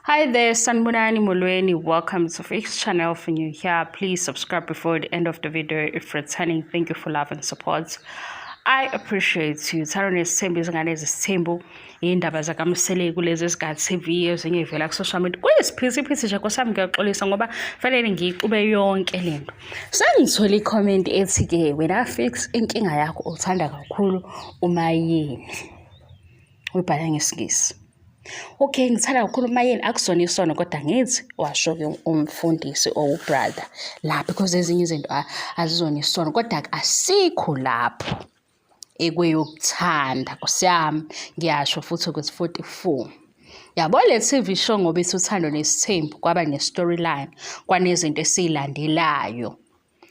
Hi there, Sanbonani Molweni. Welcome to Fix channel. If you're here, please subscribe before the end of the video. If returning, thank you for love and support. I appreciate you. Tarone Sembo zingane zithembu indaba zakamsele kulezi zikhathi videos engivela ku social media. Kuyisiphithiphithi nje kwasami ngiyaxolisa ngoba fanele ngiyixube yonke lento. Sengithole i-comment ethi ke wena Fix inkinga yakho uthanda kakhulu umayeni. Ubhala ngeSingisi. Okay, ngithanda kakhulu umayeni akusona isono kodwa ngithi washo ke umfundisi or brother la because ezinye izinto azizona isono kodwa asikho lapho ekweyokuthanda kusiyami ngiyasho futhi ukuthi 44 yabo le TV show ngoba ithi uthando nesithembu kwaba ne-storyline kwanezinto esilandelayo.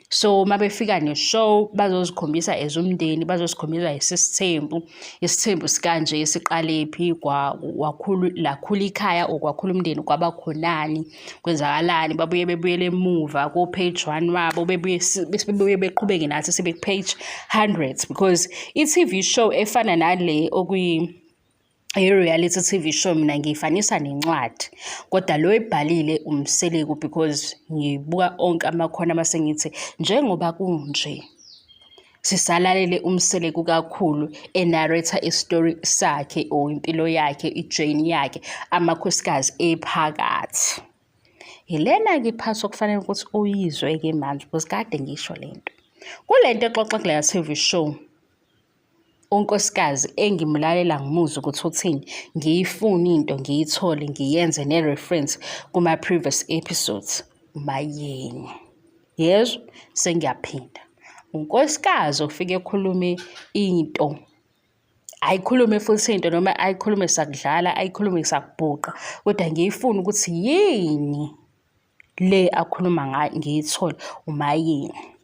So mabefika ne-show bazozikhombisa ezumndeni bazosikhombisa isithembu sikanje esiqalephi kwakhulu lakhulu ikhaya okwakhulu umndeni kwabakhonani kwenzakalani babuye bebuyele emuva ko page 1 wabo bebuye beqhubeke nathi sibe page 100 because i-TV show efana nale reality TV show mina ngiyifanisa nencwadi kodwa lo ebhalile umseleku because ngibuka onke amakhono amasengithi njengoba kunje sisalalele umseleku kakhulu narrator istory sakhe or impilo yakhe ijourney yakhe amakhosikazi ephakathi Helena ke phaso kufanele ukuthi uyizwe ke manje because kade ngisho lento kulento exoxa kule TV show unkosikazi engimlalela ngimuza ukuthi uthini ngiyifuna into ngiyithole ngiyenze ne-reference kuma previous episodes umayeni yezwa sengiyaphinda unkosikazi ufike ekhulume into ayikhulume futhi into noma ayikhulume sakudlala ayikhulume sakubhuqa kodwa ngiyifuna ukuthi yini le akhuluma ngayo ngiyithole umayeni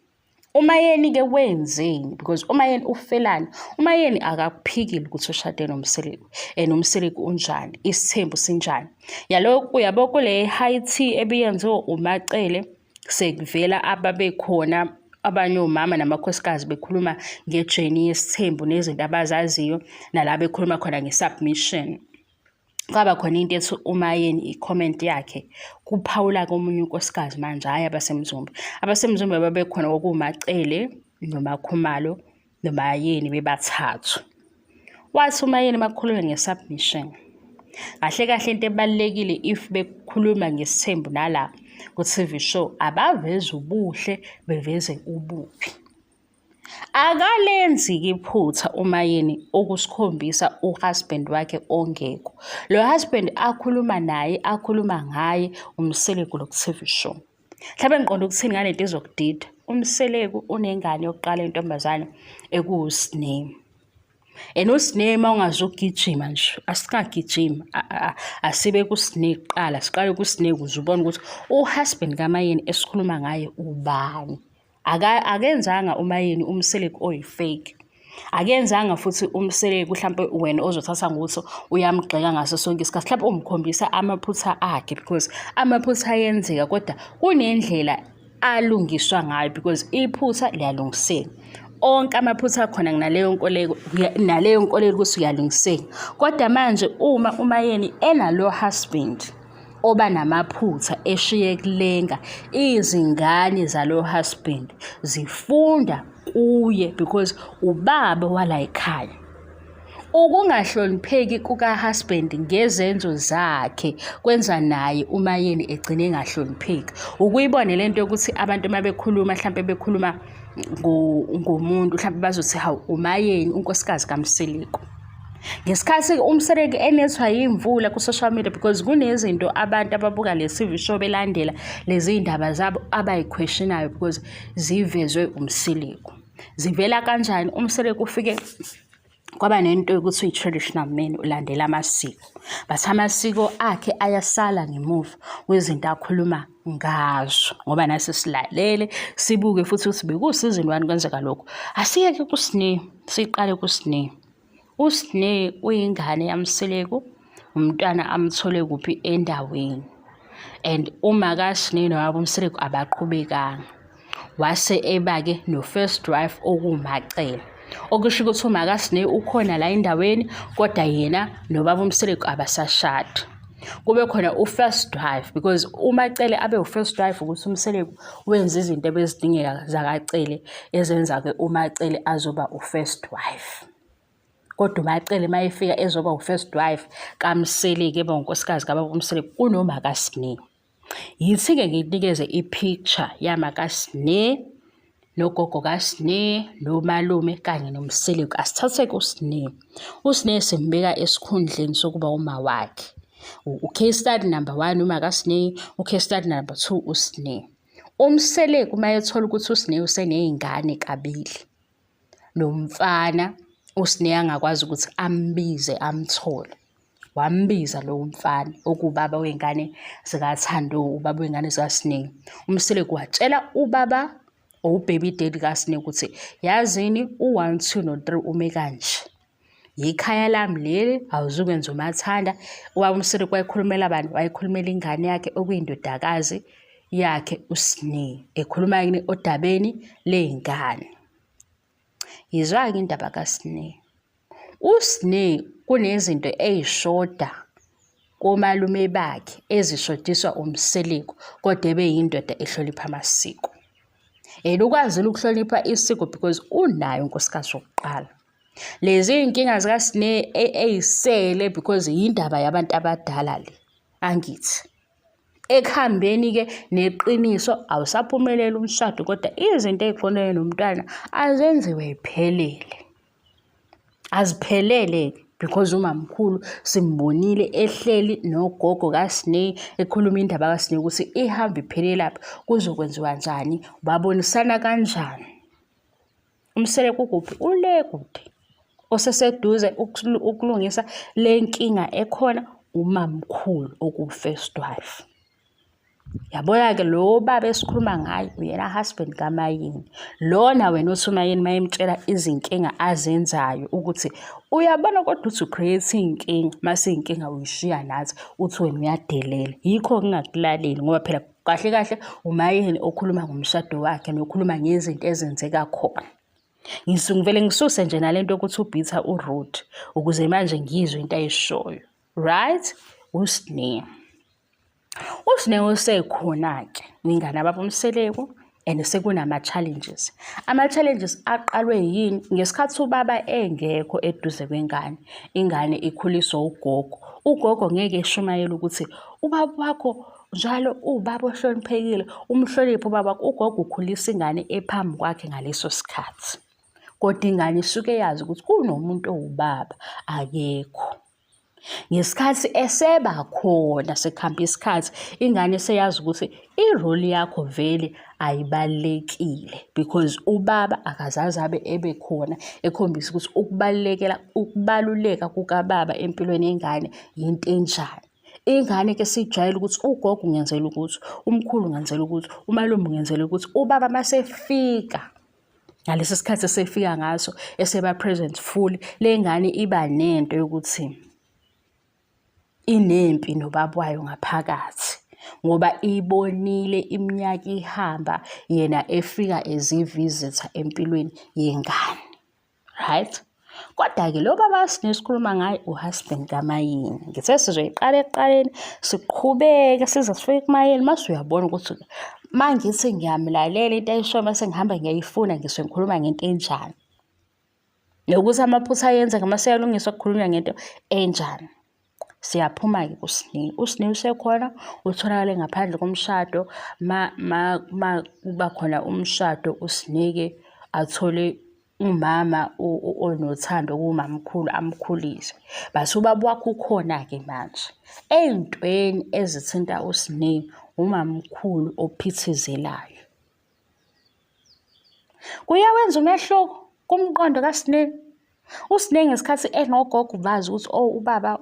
Umayeni ke wenzeni because umayeni ufelani umayeni akakuphikile ukuthi ushade nomseleku nomseleku unjani isithembu sinjani yabo kule high tea ebiyenziwe umacele sekuvela ababekhona abanye omama namakhosikazi bekhuluma ngejourney yesithembu nezinto abazaziyo nala bekhuluma khona ngesubmission kwaba khona into ethi umayeni i-comment yakhe kuphawula komunye unkosikazi manje hayi abasemzumbe babekhona okumacele nomakhumalo nomayeni bebathathu wathi umayeni makhuluma nge-submission kahle into ebalekile if bekhuluma ngesithembu nala ku TV show abaveze ubuhle beveze ububi akalenzi iphutha umayeni okusikhombisa uhusband wakhe ongekho lo husband akhuluma naye akhuluma ngaye umseleku lo TV show mhlawumbe ngiqonda ukuthini ngalento ezokudida umseleku unengane yokuqala intombazane ekuSname uSname ungazogijima nje asikagijima asibe kuSnake qala siqale kuSnake uzubona ukuthi uhusband kamayeni esikhuluma ngaye ubani akenzanga umayeni umseleku oyifake akenzanga futhi umseleku mhlawumbe wena ozothatha ngokuthi uyamgxeka ngaso sonke isikhathi mhlawumbe umkhombisa amaphutha akhe because amaphutha ayenzeka kodwa kunendlela alungiswa ngayo because iphutha liyalungiseka onke amaphutha akhona naleyo nkolelo ukuthi uyalungiseka kodwa manje uma umayeni enalo husband oba namaphutha eshiye kulenga izingane zalo husband zifunda kuye because ubaba wala ekhaya ukungahlonipheki kuka husband ngezenzo zakhe kwenza naye umayeni egcine engahlonipheki ukuyibona lento ukuthi abantu mabekhuluma mhlawumbe bekhuluma ngomuntu mhlawumbe bazothi hawu umayeni unkosikazi kaMseleku ngesikhathi umseleku enethwa yimvula ku social media because kunezinto abantu ababuka le TV show belandela lezi indaba zabo abayiquestionayo because zivezwe umseleku zivela kanjani umseleku ufike kwaba nento ukuthi uyi-traditional man ulandela amasiko but amasiko akhe ayasala ngemuva wezinto akhuluma ngazo ngoba nasi silalele sibuke futhi ukuthi bekusizini wani kwenzeka lokho asiyeke kuSnake siqale kuSnake uSnake uyingane yamseleku umntwana amthole kuphi endaweni and uma kaSnake nowabo umseleku abaqhubekanga wase ebake no first wife okumacela okusho ukuthi uma kaSnake ukhona la endaweni kodwa yena nobaba umseleku abasashada kube khona u-first wife, because uMacele abe u-first wife ukuthi uMseleku wenza izinto ebezidingeka zakaCele ezenza-ke uMacele azoba u-first wife. Kodwa uMacele uma efika ezoba u-first wife kaMseleku, eba unkosikazi kababa uMseleku, kunoMakaSneh. Yithi-ke ngikunikeze i-picture yamakaSneh nogogo kaSneh nomalume kanye noMseleku. Asithathe-ke uSneh. uSneh simbeka esikhundleni sokuba uma wakhe. U-case study number 1 uMakaSneh, u-case study number 2 uSneh. uMseleku uma ethola ukuthi uSneh useney'ngane kabili nomfana, uSneh angakwazi ukuthi ambize amthole. Wambiza lowo mfana okuwubaba wey'ngane zikaThando, ubaba wey'ngane zikaSneh. uMseleku watshela ubaba or u-baby daddy kaSneh ukuthi yazini u-1, 2 no-3 ume kanje. Yikhaya lami leli, awuzukwenza umathanda. Ubaba uMseleku wayikhulumela abantu, wayikhulumela ingane yakhe okuyindodakazi yakhe uSneh, ekhuluma odabeni ley'ngane. Yizwa-ke indaba kaSneh. uSneh kunezinto ey'shoda komalume bakhe ezishodiswa uMseleku, kodwa ebeyindoda ehlonipha amasiko. And ukwazile ukuhlonipha isiko because unayo unkosikazi wokuqala. Lezi y'nkinga zikaSneh ey'sele because yindaba yabantu abadala le, angithi. Ekuhambeni-ke neqiniso awusaphumeleli umshado, kodwa izinto ey'qondene nomntwana azenziwe y'phelele. Aziphelele-ke because umamkhulu simbonile ehleli nogogo kaSneh ekhuluma indaba kaSneh ukuthi ihambe iphelele lapha, kuzokwenziwa njani, babonisana kanjani. uMseleku ukuphi? Ule kude. Oseseduze ukulungisa le nkinga ekhona umamkhulu okuwu-first wife. Yabona-ke lo baba esikhuluma ngayo uyena husband kaMayeni. Lona wena uthi uMayeni mayemtshela izinkinga azenzayo ukuthi uyabona kodwa uthi ucreate iy'nkinga, mase iy'nkinga uyishiya nathi uthi wena uyadelela. Yikho ngingakulaleli ngoba phela kahle kahle uMayeni okhuluma ngomshado wakhe nokhuluma ngezinto ezenzeka khona. Ngivele ngisuse nje nalento yokuthi ubhitha uRuth ukuze manje ngizwe into ayishoyo. Right? uSneh. uSneh usekhona-ke ingane ababa uMseleku and sekunama-challenges. Ama-challenges aqalwe yini? Ngesikhathi ubaba engekho eduze kwengane, ingane ikhuliswa ugogo. Ugogo ngeke eshumayele ukuthi ubaba wakho njalo ubaba ohloniphekile, umhloniphe ubaba wakho. Ugogo ukhulisa ingane ephambi kwakhe ngaleso sikhathi. Kodwa ingane isuke yazi ukuthi kunomuntu owubaba akekho. Ngesikhathi eseba khona sekuhamba isikhathi, ingane seyazi ukuthi irole yakho vele ayibalekile because ubaba akazazi abe ebekhona ekhombisa ukuthi ukubaluleka kukababa empilweni yengane yinto enjani. Ingane ke sijwayele ukuthi ugogo ungenzela ukuthi, umkhulu ungenzela ukuthi, umalume ungenzela ukuthi, ubaba masefika ngalesi sikhathi esefika ngaso eseba present full, le ngane iba nento yokuthi inempi nobaba wayo ngaphakathi ngoba ibonile iminyaka ihamba yena efika as i-visitor empilweni yengane. Right? Kodwa-ke lo baba kaSneh esikhuluma ngayo uhusband kaMayeni. Ngithe sizoyiqala ekuqaleni siqhubeke size sifike kuMayeni, mase uyabona ukuthi mangithi ngiyamlalela into ayishoyo mase ngihamba ngiyayifuna ngisuke ngikhuluma ngento enjani. Nokuthi amaphutha ayenzeka mase yalungiswa kukhulunywa ngento enjani. Siyaphuma-ke kuSneh. uSneh usekhona, utholakale ngaphandle komshado. Kuba khona umshado, uSneh-ke athole umama onothando kumamkhulu amkhulise. Base ubaba wakhe ukhona-ke manje. Ey'ntweni ezithinta uSneh, umamkhulu ophithizelayo. Kuyawenza umehluko kumqondo kaSneh. uSneh ngesikhathi enogogo bazi ukuthi ubaba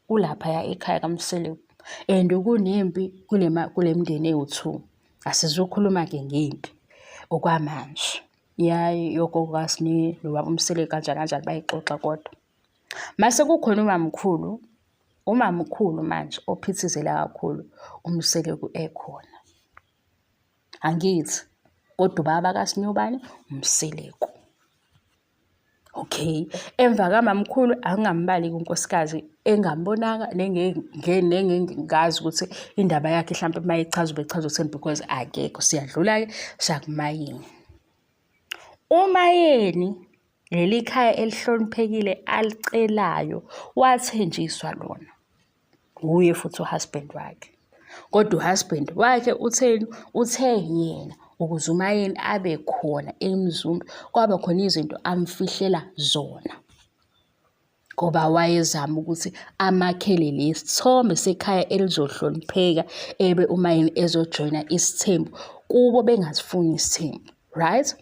ulaphaya ekhaya kaMseleku and kunempi kule mndeni ewu-2. Asizukhuluma-ke ngempi okwamanje. Yogogo kaSneh nobaba uMseleku kanjani kanjani bayixoxa kodwa. Mase kukhona umamkhulu manje ophithizela kakhulu uMseleku ekhona. Angithi? Kodwa ubaba kaSneh ubani? uMseleku. Okay, emva kamamkhulu angingambali kunkosikazi engambonanga nengingazi ukuthi indaba yakhe mhlawumbe mayichaza ubechaza ukuthini because akekho. Siyadlula-ke sakumayini. Umayeni leli khaya elihloniphekile alicelayo wathenjiswa lona uye futhi uhusband wakhe, kodwa uhusband wakhe utheni? Uthe yena ukuze umayeni abe khona emzumbe kwaba khona izinto amfihlela zona, ngoba wayezama ukuthi amakhele lesithombe sekhaya elizohlonipheka ebe umayeni ezojoyina isithembu kubo bengasifuni isithembu, right?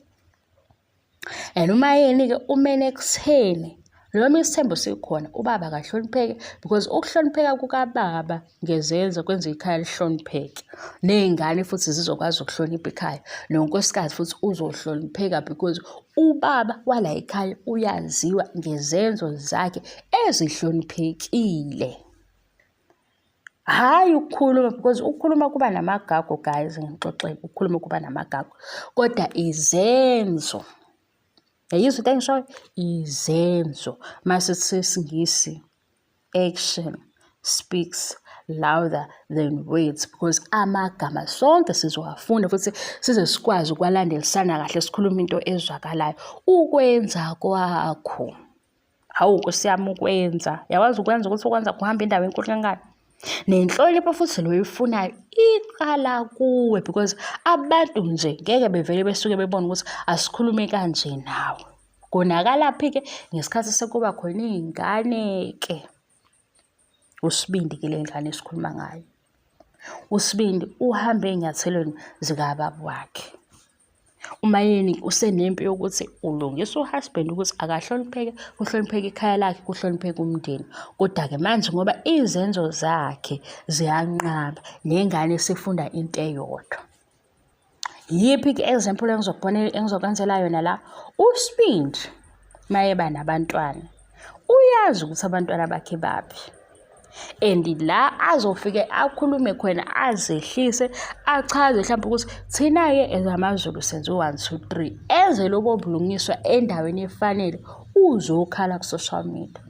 And umayeni-ke umene ekutheni noma isithembu sikhona ubaba akahlonipheke, because ukuhlonipheka kukababa ngezenzo kwenza ikhaya lihlonipheke, ney'ngane futhi zizokwazi ukuhlonipha ikhaya, nonkosikazi futhi uzohlonipheka because ubaba wala ekhaya uyaziwa ngezenzo zakhe ezihloniphekile. Hhayi ukukhuluma, because ukukhuluma kuba namagago guys, ngixoxele, ukukhuluma kuba namagago, kodwa izenzo. Yayizwa into engishoyo? Izenzo. Masithi sesiNgisi, action speaks louder than words, because amagama sonke sizowafunda futhi size sikwazi ukwalandelisana kahle, sikhuluma into ezwakalayo. Ukwenza kwakho, hawu Nkosi yami, ukwenza, yawazi ukwenza ukuthi ukwenza kuhamba indawo enkulu kangaka. Nenhlonipho futhi lo uyifunayo iqala kuwe, because abantu nje ngeke bevele besuke bebone ukuthi asikhulume kanje nawe. Konakalaphi-ke? Ngesikhathi sekuba khona iy'ngane-ke. uSibindi-ke le ngane esikhuluma ngayo. uSibindi uhambe ey'nyathelweni zikababa wakhe. Umayeni usenempi yokuthi ulungisa uhusband ukuthi akahlonipheke, kuhlonipheke ikhaya lakhe, kuhlonipheke umndeni. Kodwa-ke manje ngoba izenzo zakhe ziyanqaba, nengane isifunda into eyodwa. Yiphi-ke example engizokwenzela yona la? uSibindi mayeba nabantwana uyazi ukuthi abantwana bakhe baphi, and la azofike akhulume khona, azehlise, achaze mhlawumbe ukuthi thina-ke ezamaZulu senze 1 2 3, enze lobo bulungiswa endaweni efanele. Uzokhala ku-social media.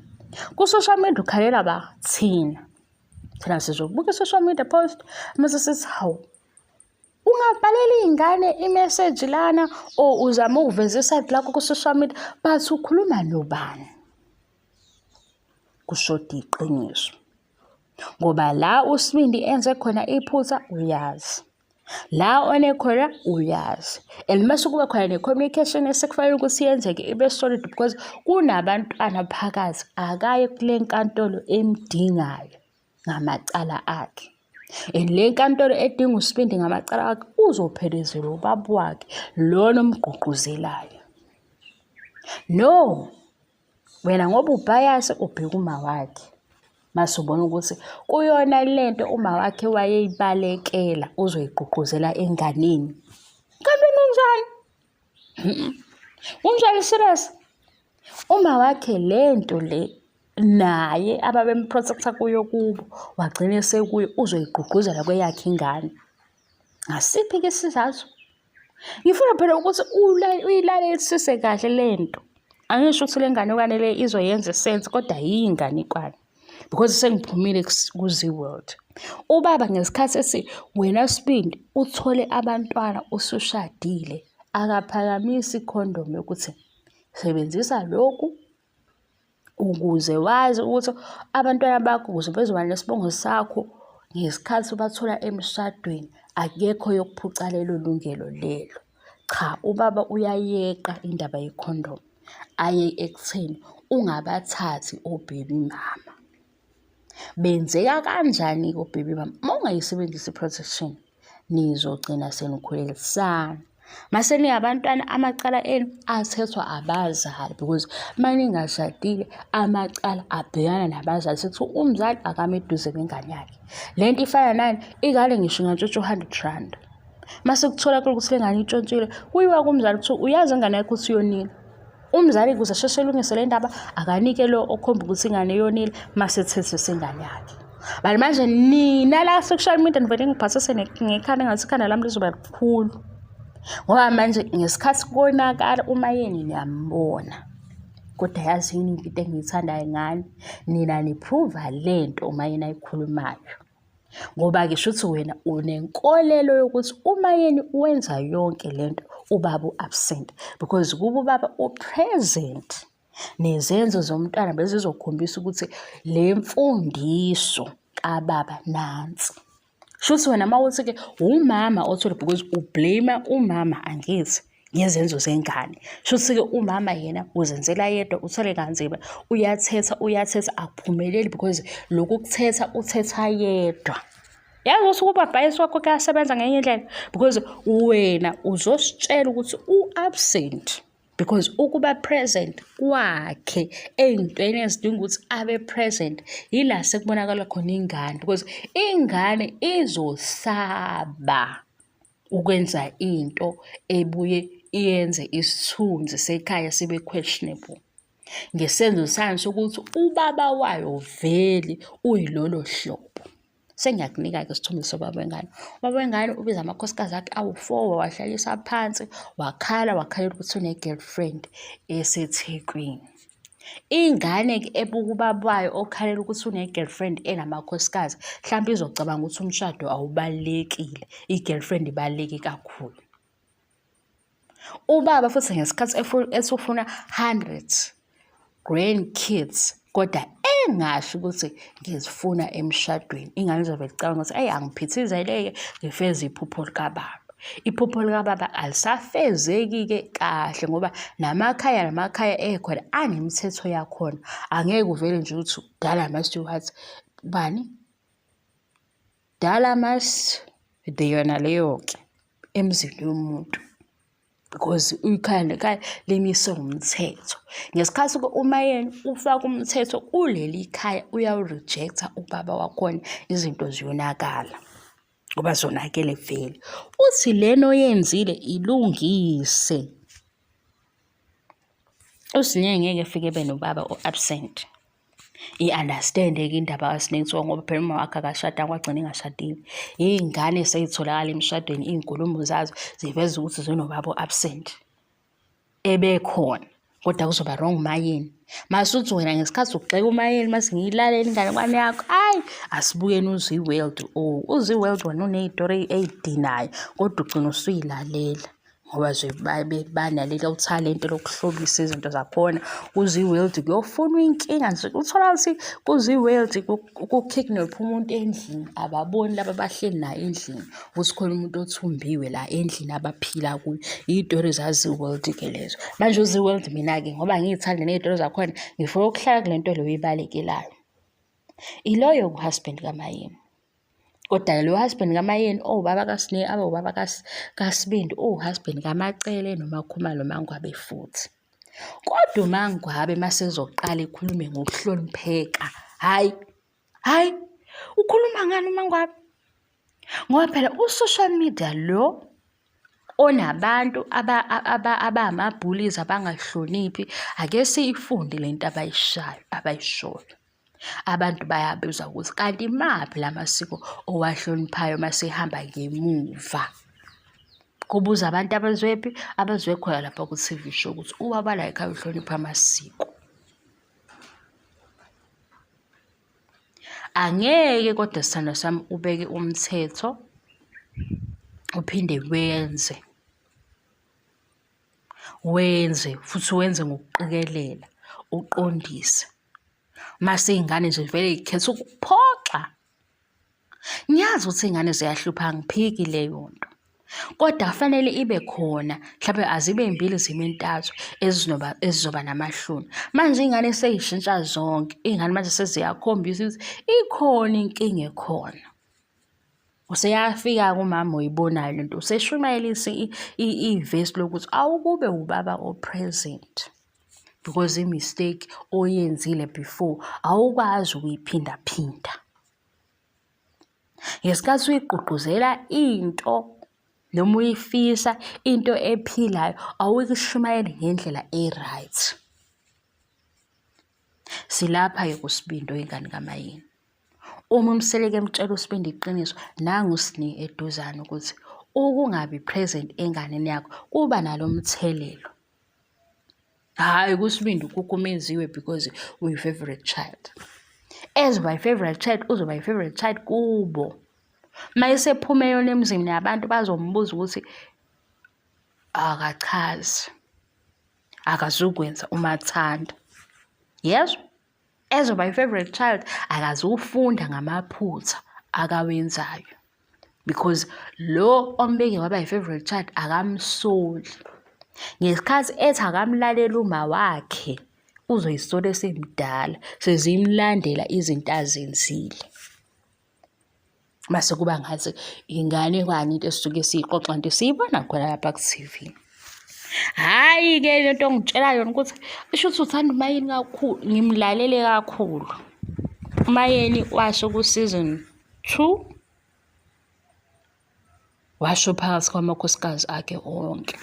Ku-social media ukhalela ba? Thina sizobuka i-social media post mase sithi hawu, ungabhalela iy'ngane imeseji lana or uzama ukuveza isayidi lakho ku-social media, but ukhuluma nobani? Kushoda iqiniso, ngoba la uSibindi enze khona iphutha uyazi, la onekhona uyazi, and mase kuba khona ne-communication esekufanele ukuthi yenzeke ibe solid, because kunabantwana phakathi akaye kule nkantolo emdingayo ngamacala akhe. And le nkantolo edinga uSibindi ngamacala akhe uzophelezela ubaba wakhe lona omgqugquzelayo. No, wena ngoba ubhayase ubheka uma wakhe, mase ubona ukuthi kuyona lento uma wakhe wayeyibalekela uzoyigqugquzela enganeni. Kanti unjani? Unjani serious? Uma wakhe lento le naye ababemprotecta kuyo kubo wagcina sekuyo uzoyigqugquzela kweyakhe ingane. Ngasiphi-ke isizathu? Ngifuna phela ukuthi uyilalelisise kahle lento. Angisho ukuthi le ngane okwane le izoyenza sense, kodwa yiyinganekwane, because sengiphumile kuZeeworld. Ubaba ngesikhathi ethi wena Sibindi uthole abantwana usushadile, akaphakamisa ikhondomu yokuthi sebenzisa lokhu ukuze wazi ukuthi abantwana bakho ukuze bezoba nesibongo sakho ngesikhathi ubathola emshadweni, akekho yokuphuca lelo lungelo lelo. Cha, ubaba uyayeqa indaba yekhondomu, aye ekutheni ungabathathi obaby mama. Benzeka kanjani obaby mama? Uma ungayisebenzisi i-protection nizogcina senikhulelisana. Mase niyabantwana amacala enu athethwa abazali, because maningashadile amacala abhekana nabazali. Sithi umzali akame eduze kwengane yakhe. Lento ifana nani? Ingane ngisho ingantshontsha 100 rand. Mase kuthola ukuthi le ngane intshontshile, kuyiwa kumzali kuthi uyazi ingane yakho ukuthi yonile. Umzali kuze asheshe elungise le ndaba akanike lo okhomba ukuthi ingane yonile, mase ethethe sengane yakhe. Bani manje nina la social media nivele ngiphathise ngekhanda ngathi ikhanda lami lizoba likhulu. Ngoba manje ngesikhathi konakala umayeni niyambona. Kodwa yazi yini into engiyithandayo ngani? Nina niphruva lento uMayeni ayikhulumayo. Ngoba-ke shuthi wena unenkolelo yokuthi uMayeni wenza yonke lento ubaba u-absent, because kuba ubaba u-present. Nezenzo zomntwana bezizokhombisa ukuthi le mfundiso kababa nansi. Shuthi wena mawuthi-ke umama othole, because ublame umama, angithi, ngezenzo zengane. Shuthi-ke umama yena uzenzela yedwa, uthole kanzima, uyathetha akuphumeleli because lokhu kuthetha uthetha yedwa. Yazi ukuthi ubabhayisi wakho kuyasebenza ngenye indlela, because wena uzositshela ukuthi u-absent because ukuba present kwakhe ey'ntweni ezidinga ukuthi abe present yila sekubonakala khona ingane, because ingane izosaba ukwenza into ebuye iyenze isithunzi sekhaya sibe questionable ngesenzo sayo sokuthi ubaba wayo vele uyilolo hlobo. Sengiyakunika-ke isithombe sobaba wengane. Ubaba wengane ubiza amakhosikazi akhe awu-4, wawahlalisa phansi, wakhalela ukuthi une-girlfriend eseThekwini. Ingane-ke ebuka ubaba wayo okhalela ukuthi une-girlfriend enamakhosikazi, mhlawumbe izocabanga ukuthi umshado awubalulekile, i-girlfriend ibaluleke kakhulu. Ubaba futhi ngesikhathi esufuna 100 grandkids, kodwa engasho ukuthi ngizifuna emshadweni, ingane izobe icabanga ukuthi angiphithizele-ke ngifeze iphupho likababa. Iphupho likababa alisafezeki-ke kahle ngoba namakhaya ekhona anemithetho yakhona. Angeke uvele nje ukuthi dala must do what, bani? Dala must yona leyo-ke emzini yomuntu, because ikhaya nekhaya limiswe umthetho. Ngesikhathi uMayeni ufaka umthetho kuleli khaya, uyawurejecta ubaba wakhona, izinto ziyonakala ngoba zonakele vele. Uthi lena oyenzile ilungise. Usinye ngeke efike benobaba o-absent. I-understand-ke indaba kaSinethiwa ngoba phela uma wakhe akashadanga kwagcina ingashadile. Iy'ngane sey'tholakala emshadweni, iy'nkulumo zazo ziveza ukuthi zinobaba o-absent ebekhona, kodwa kuzoba wrong uMayeni. Masuthi wena ngesikhathi ugxeka uMayeni, mase ngiyilalela inganekwane yakho, hayi asibukeni uZweli. uZweli wena uney'tori ey'dinayo, kodwa ugcina usuyilalela ngoba nje banalela uthalente lokuhlobisa izinto zakhona. uZweli kuyofuna inkinga nje, uthola ukuthi kuZweli kukidnapha umuntu endlini, ababoni laba abahleli naye endlini ukuthi khona umuntu othumbiwe la endlini abaphila kuyo. Iy'tori zaZweli-ke lezo. Manje uZweli mina-ke ngoba ngiy'thanda ney'tori zakhona, ngifuna ukuhlala kule nto leyo ibalekelayo. Iloyo ku-husband kaMayeni, kodwa lo husband kaMayeni ubaba ubaba kaSibindi, husband kaMacele noMakhumalo Mangwabe futhi. Kodwa uMangwabe masezoqala ekhulume ngokuhlonipheka, hayi ukhuluma ngani uMangwabe? Ngoba phela u-social media lo onabantu abama-bullies abangahloniphi, ake siyifunde lento abayishoyo. Abantu bayabuza ukuthi kanti maphi la masiko owahloniphayo masehamba ngemuva? Kubuza abantu abazwephi, abazwe khona lapha ku-TV show ukuthi ubaba la ekhaya uhlonipha amasiko. Angeke kodwa sithando sami ubeke umthetho uphinde wenze futhi wenze ngokuqikelela, uqondise. Mase iy'ngane nje vele y'khetha ukuphoxa. Ngiyazi ukuthi iy'ngane ziyahlupha, angiphiki leyo nto, kodwa kufanele ibe khona, mhlawumbe azibe mbili zibe ntathu ezizoba namahloni. Manje iy'ngane sey'shintsha zonke, iy'ngane manje seziyakhombisa ukuthi ikhona inkinga ekhona. Useyafika kumama oyibonayo lento, useshumayelisa ivesi lokuthi awukube ubaba o-present, because i-mistake oyenzile before awukwazi ukuyiphindaphinda. Ngesikhathi uyigqugquzela into noma uyifisa into ephilayo, awuyishumayele ngendlela e-right. Silapha-ke kuSibindi oyingane kaMayeni. Uma umseleke emtshela uSibindi iqiniso, nangu uSini eduzane ukuthi ukungabi present enganeni yakho kuba nalo mthelelo. Hhayi kusibindi ukhukumeziwe because uyi-favorite child. Ezoba yi-favorite child, uzoba yi-favorite child kubo. Uma esephume yona emzini nabantu bazombuza ukuthi akachazi, akazukwenza uma athanda. Yezwa? Ezoba yi-favorite child akazufunda ngamaphutha akawenzayo because lo ombeke waba yi-favorite child akamsoli. Ngesikhathi ethi akamlalela uma wakhe uzoyisola esemdala sezimlandela izinto azenzile. Mase kuba ngathi ingane kwani into esisuke siyixoxa nto siyibona khona lapha ku-TV. Hhayi-ke lento ongitshela yona ukuthi isho ukuthi uthanda uMayeni kakhulu, ngimlalele kakhulu. uMayeni washo ku-season 2 washo phakathi kwamakhosikazi akhe onke,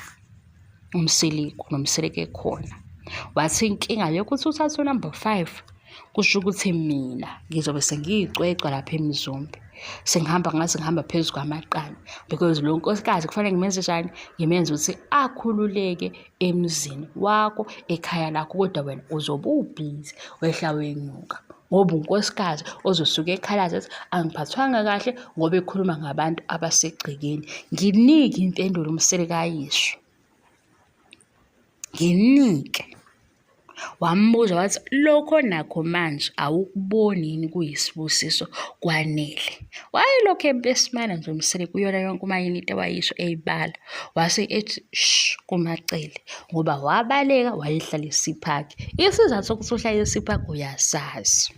uMsiliku noMsileke ekhona. Wathi inkinga yokuthi uthathe unumber 5 kusho ukuthi mina ngizobe sengiyicwecwa lapha eMzumbe, sengihamba ngathi ngihamba phezu kwamaqanda because lo nkosikazi kufanele ngimenze njani, ngimenze ukuthi akhululeke emzini wakho ekhaya lakho, kodwa wena uzobe ubhizi wehla wenyuka ngoba unkosikazi ozosuke ekhalaza ethi angiphathwanga kahle ngoba ekhuluma ngabantu abasegcekeni. Nginike impendulo umsele kayisho, nginike. Wambuza wathi lokho nakho manje awukuboni yini kuyisibusiso kwanele? Wayelokhu ebesimana nje uMsele kuyona yonke uMayeni into wayisho eyibala. Wase ethi shh kumacele ngoba wabaleka wayehlala esiphakhe. Isizathu sokuthi uhlale esiphakhe uyasazi.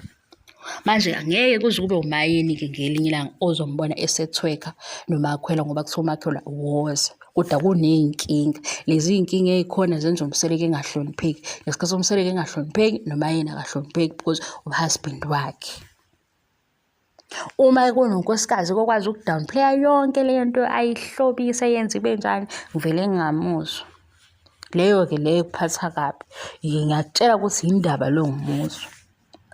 Manje angeke kuze kube uMayeni-ke ngelinye ilanga ozombona esethweka noMakhwela ngoba kuthiwa uMakhwela woza. Kodwa kuney'nkinga, lezi y'nkinga ey'khona zenza uMseleke engahlonipheki. Ngesikhathi uMseleke engahlonipheki noMayeni akahlonipheki because u-husband wakhe. Uma kunonkosikazi kokwazi ukudownplaya yonke leyo nto ayihlobise yenze ibe njani, ngivele ngingamuzwa. Leyo-ke leyo kuphatha kabi. Ngiyakutshela ukuthi yindaba lo ngimuzwa.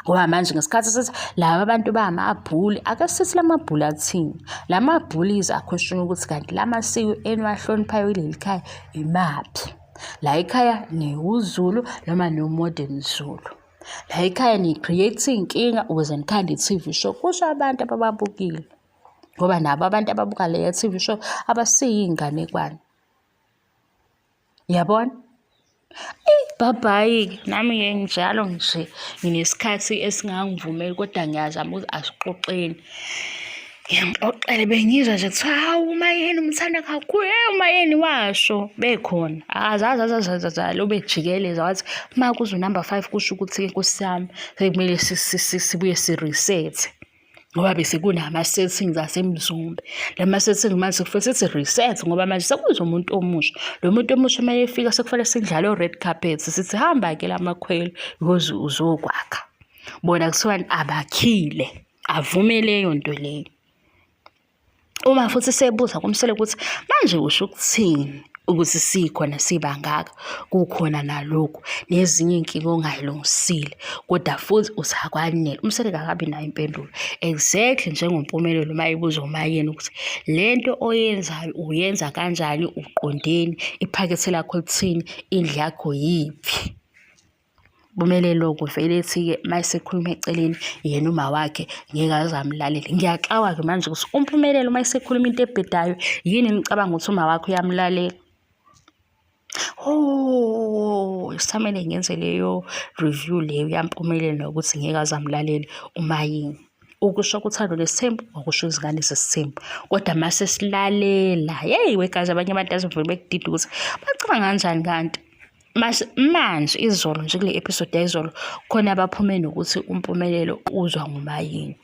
Ngoba manje ngesikhathi sithi laba abantu bamabhuli, ake sithi lamabhuli athini? Lamabhuli question ukuthi kanti lamasiko eniwahloniphayo kuleli khaya imaphi? La ekhaya niwuZulu noma niwumodern Zulu? La ekhaya ni-create iy'nkinga ukuze nikhande i-TV show? Kusho abantu abababukile ngoba nabo abantu ababuka leyo TV show abasiyinganekwane. Yabona? Bye-bye. Nami-ke njalo nje nginesikhathi esingangivumeli kodwa ngiyazama ukuthi asixoxeni. Ngiyamxoxele bengizwa nje kuthiwa hawu uMayeni umthanda kakhulu. uMayeni washo bekhona azazi bejikeleza wathi uma kuze unumber 5 kusho ukuthi-ke Nkosi yami sekumele sibuye si-reset ngoba bese kunama-settings aseMzumbe. Lama-settings manje kufanele sithi reset ngoba manje sekuza umuntu omusha. Lo muntu omusha uma efika sekufanele sidlale o-red carpet sithi hamba-ke laMakhwela because uzokwakha. Bona kuthiwani abakhile, avume leyo nto leyo. Uma futhi sebuza kumsele ukuthi manje usho ukuthini ukuthi sikhona sibangaka, kukhona nalokhu nezinye inkinga ongayilungisile kodwa futhi usakwanele. Umsele akabi nayo impendulo exactly njengompumelelo uma ibuza uMayeni ukuthi lento oyenzayo uyenza kanjani, uqondeni, iphakethe lakho lithini, indlu yakho yiphi? Bumelelo kuvele ethi-ke mayesekhuluma eceleni yena uma wakhe ngeke azamlalele. Ngiyaxawa-ke manje ukuthi uMphumelelo mayesekhuluma into ebhedayo yini ngicabanga ukuthi uma wakhe uyamlalela. Isamele ngenze leyo review leyo yaMphumelelo nokuthi ngeke azamlalele uMayeni. Ukusho kuthando lesithembu, okusho izingane zesithembu. Kodwa mase silalela, wekazi abanye abantu azovele bekudida ukuthi bacabanga kanjani kanti. Manje izolo nje kule episode yayizolo khona abaphume nokuthi uMphumelelo uzwa nguMayeni.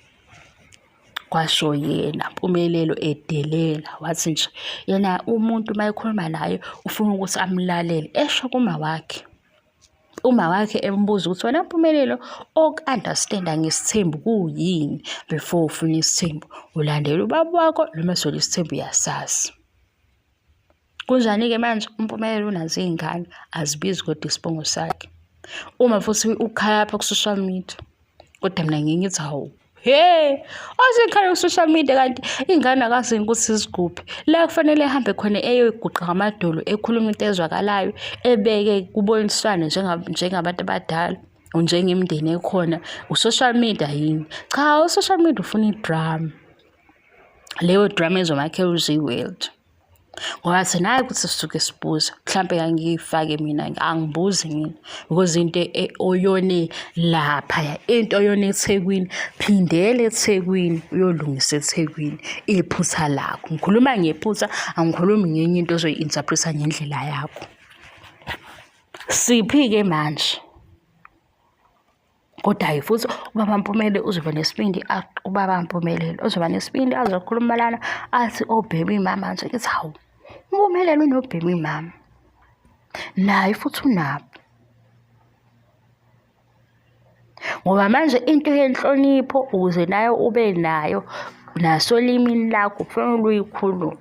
Kwasho yena Mpumelelo edelela wathi nje yena umuntu mayekhuluma naye ufuna ukuthi amlalele esho kuma wakhe. Uma wakhe embuza ukuthi wena Mpumelelo ok-understanda ngesithembu kuyini before ufuna isithembu, ulandela ubaba wakho noma solo isithembu uyasazi. Kunjani-ke manje uMpumelelo unazo iy'ngane azibizi kodwa isibongo sakhe. Uma futhi ukhaya lapha ku-social media kodwa mina ngiye ngithi hawu Asekhaya ku-social media kanti ingane akazini ukuthi zigubhe. La kufanele ehambe khona eyoyiguqa ngamadolo, ekhulume into ezwakalayo, ebeke kuboniswane njengabantu abadala, njengemindeni ekhona. U-social media yini? Cha, u-social media ufuna idrama. Leyo drama ezomakhela uze-world. Ngoba thina hayi ukuthi sisuke sibuza, mhlampe angiyifake mina, angibuzi mina because into oyone laphaya, into oyone eThekwini, phindela eThekwini uyolungisa eThekwini iphutha lakho. Ngikhuluma ngephutha, angikhulumi ngenye into ozoyi-interpret-a ngendlela yakho. Siphi-ke manje? Kodwa futhi ubaba Mpumelelo uzoba nesibindi, ubaba Mpumelelo uzoba nesibindi azokhuluma lana athi baby mama nje. Ngithi hawu, Mpumelelo uno-baby mama naye futhi unabo. Ngoba manje into yenhlonipho ukuze nayo ube nayo naso limini lakho kufanele uyikhulume.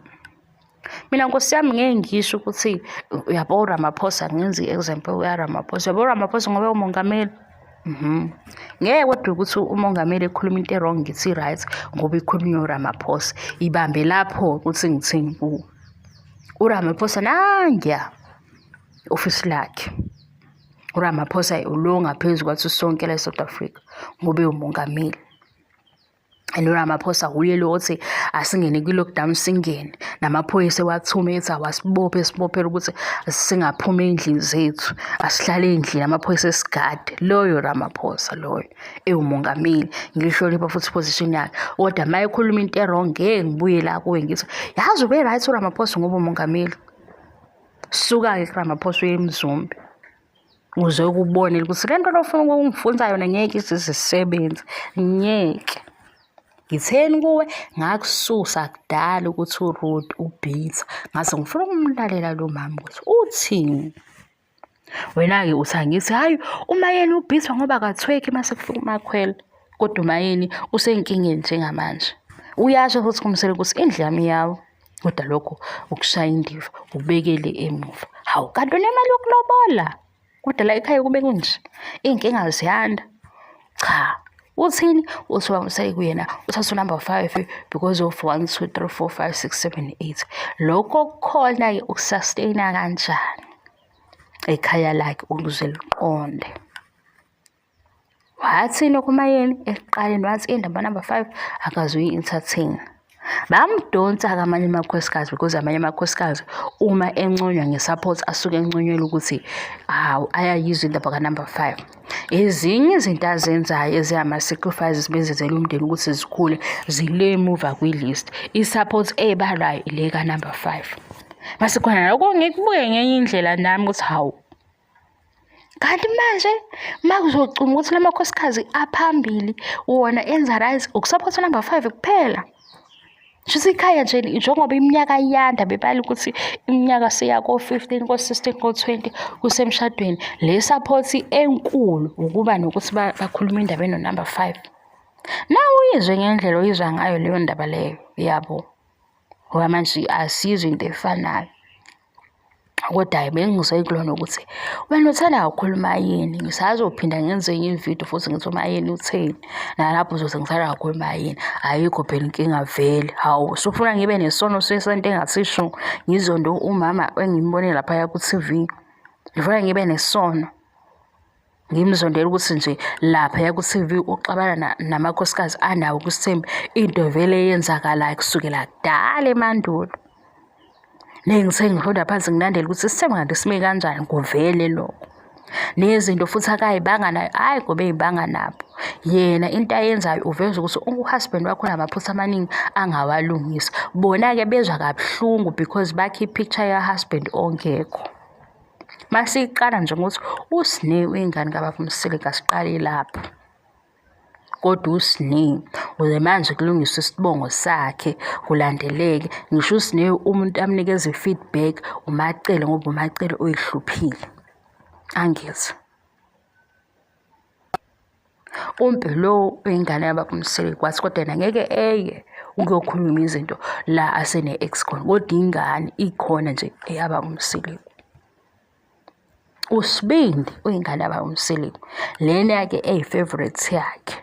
Mina Nkosi yami ngeke ngisho ukuthi uyabo Ramaphosa, ngenze i-example uyaRamaphosa. Uyabo Ramaphosa ngoba umongameli. Ngeke kodwa ukuthi umongameli ekhuluma into wrong ngithi right ngoba ikhulunywa uRamaphosa. Ibambe lapho ukuthi ngithini kuwo. uRamaphosa nangiya office lakhe. uRamaphosa ulo ngaphezulu kwathi sonke la eSouth Africa ngoba umongameli. uRamaphosa uye lo othi asingene kwi-lockdown singene, namaphoyisa ewathume ethi sibophe ukuthi singaphuma endlini zethu, asihlale endlini amaphoyisa esigade. Loyo Ramaphosa loyo umongameli, ngihlonipha futhi position yakhe. Kodwa uma ekhuluma into wrong ngeke ngibuye la kuwe ngithi yazi ube right uRamaphosa ngoba umongameli. Suka-ke kuRamaphosa uye eMzumbe uze ukubone ukuthi le nto ofuna ukungifunza yona ngeke izisebenze. Ngeke ngitheni kuwe ngakususa kudala ukuthi uRuth ubhitha ngase ngifuna ukumlalela lo mama ukuthi uthini. Wena-ke uthangithi hayi uMayeni ubhitha ngoba akathweki mase kufika uMakhwela, kodwa uMayeni usenkingeni njengamanje. Uyasho futhi kumsele ukuthi indlu yami yawo, kodwa lokho ukushaya indiva ubekele emuva. Hawu kanti unemali yokulobola, kodwa la ekhaya kube kunje, iy'nkinga ziyanda. Cha, uthini? Uthi wamsele kuyena uthatha number 5 because of 1 2 3 4 5 6 7 8. Lokho kukhona-ke ukusustaina kanjani ekhaya lakhe ukuze liqonde. Wathini kuMayeni ekuqaleni wathi indaba number 5 akazuyi-entertain. Bamdonsa-ke amanye amakhosikazi because amanye amakhosikazi uma enconywa nge-support asuke enconyelwa ukuthi hawu ayayizwa indaba ka-number 5. Ezinye izinto azenzayo eziyama-sacrifices bezenzela umndeni ukuthi zikhule zile emuva kwi-list. I-support ebalayo ile ka-number 5. Mase khona lokho ngikubuke ngenye indlela nami ukuthi hawu kanti manje makuzogcina ukuthi la makhosikazi aphambili wona enza right ukusupport number 5 kuphela. Shuthi ikhaya nje njengoba iminyaka iyanda bebali ukuthi iminyaka seya ko-15 ko-16 ko-20 kusemshadweni, le support enkulu ukuba nokuthi bakhuluma indaba number 5. Nawe uyizwe ngendlela oyizwa ngayo leyo ndaba leyo yabo, ngoba manje asizwe into efanayo. Kodwa bengizoyikulona ukuthi wena uthanda kakhulu uMayeni, ngisazophinda ngenze enye ividiyo futhi ngithi uMayeni utheni, nalapho uzothi ngithanda kakhulu uMayeni, ayikho phela inkinga vele. Hawu sufuna ngibe nesono sesento engathisho ngizondo umama engimbone laphaya ku-TV, ngifuna ngibe nesono ngimzondela ukuthi nje laphaya ku-TV uxabana namakhosikazi anawo kuSithembu, into vele yenzakalayo kusukela kudala emandulo. Ngithe ngifunda phansi nginandela ukuthi Sithembu kanti sime kanjani kuvele lokho. Nezinto futhi akayibanga nayo hayi ngoba ey'banga nabo. Yena into ayenzayo uveza ukuthi uhusband wakho unamaphutha amaningi angawalungisa. Bona-ke bezwa kabuhlungu because bakhe i-picture ya-husband ongekho. Masiqala nje ngokuthi uSneh uyingane kaBaba uMsile kasiqale lapho. Kodwa uSneh uze manje kulungiswa isibongo sakhe kulandeleke. Ngisho uSneh umuntu amnikeza i-feedback uMacele ngoba uMacele uyihluphile. Angithi uMpilo uyingane kaBaba uMsile kwathi kodwa yena ngeke eye ukuyokhuluma izinto la asene-ex khona, kodwa ingane ikhona nje eyababa uMsile. uSibindi uyingane kaBaba uMsile lena-ke eyi-favourite yakhe.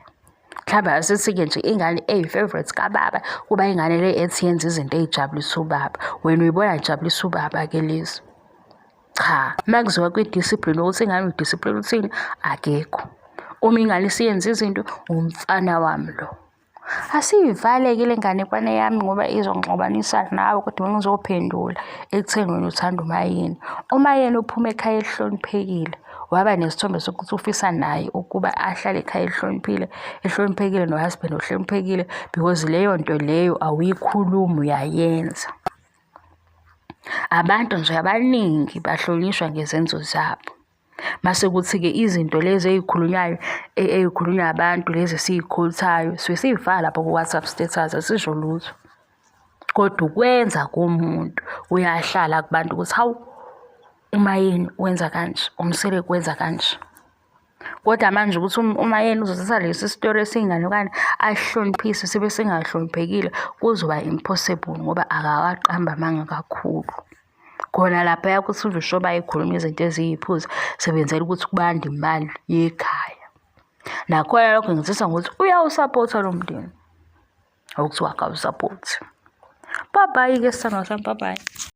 Mhlawumbe asithi-ke nje ingane eyi-favourite kababa kuba ingane le ethi yenza izinto ey'jabulisa ubaba. Wena uyibona jabulisa ubaba-ke lezi. Cha, uma kuziwa kwi-discipline ukuthi ingane udiscipline uthini, akekho. Uma ingane isiyenza izinto, umfana wami lo. Asiyivale-ke le nganekwane yami ngoba izongixubanisa nawe, kodwa ngizophendula ekutheni wena uthanda uMayeni. UMayeni uphuma ekhaya elihloniphekile, waba nesithombe sokuthi ufisa naye ukuba ahlale ekhaya ehloniphekile no-husband ohloniphekile, because leyo nto leyo awuyikhulumi, uyayenza. Abantu nje abaningi bahlonishwa ngezenzo zabo. Mase kuthi-ke izinto lezi ey'khulunywa abantu lezi esiy'khothayo suke siy'faka lapho ku-WhatsApp status, asisho lutho. Kodwa ukwenza komuntu uyahlala kubantu ukuthi hawu, uMayeni wenza kanje, uMsele kwenza kanje. Kodwa manje ukuthi uMayeni uzothatha lesi sitori esiyinganekwane asihloniphise sibe singahloniphekile, kuzoba impossible ngoba akawaqamba amanga kakhulu. Khona laphaya ukuthi uzosho bayikhuluma izinto eziyiphuzi sebenzela ukuthi kubande imali yekhaya. Nakhona lokho ngizisa ngokuthi uyawusaphotha lo mndeni okuthiwa akawusaphothi. Bye bye-ke sithando sami, bye bye.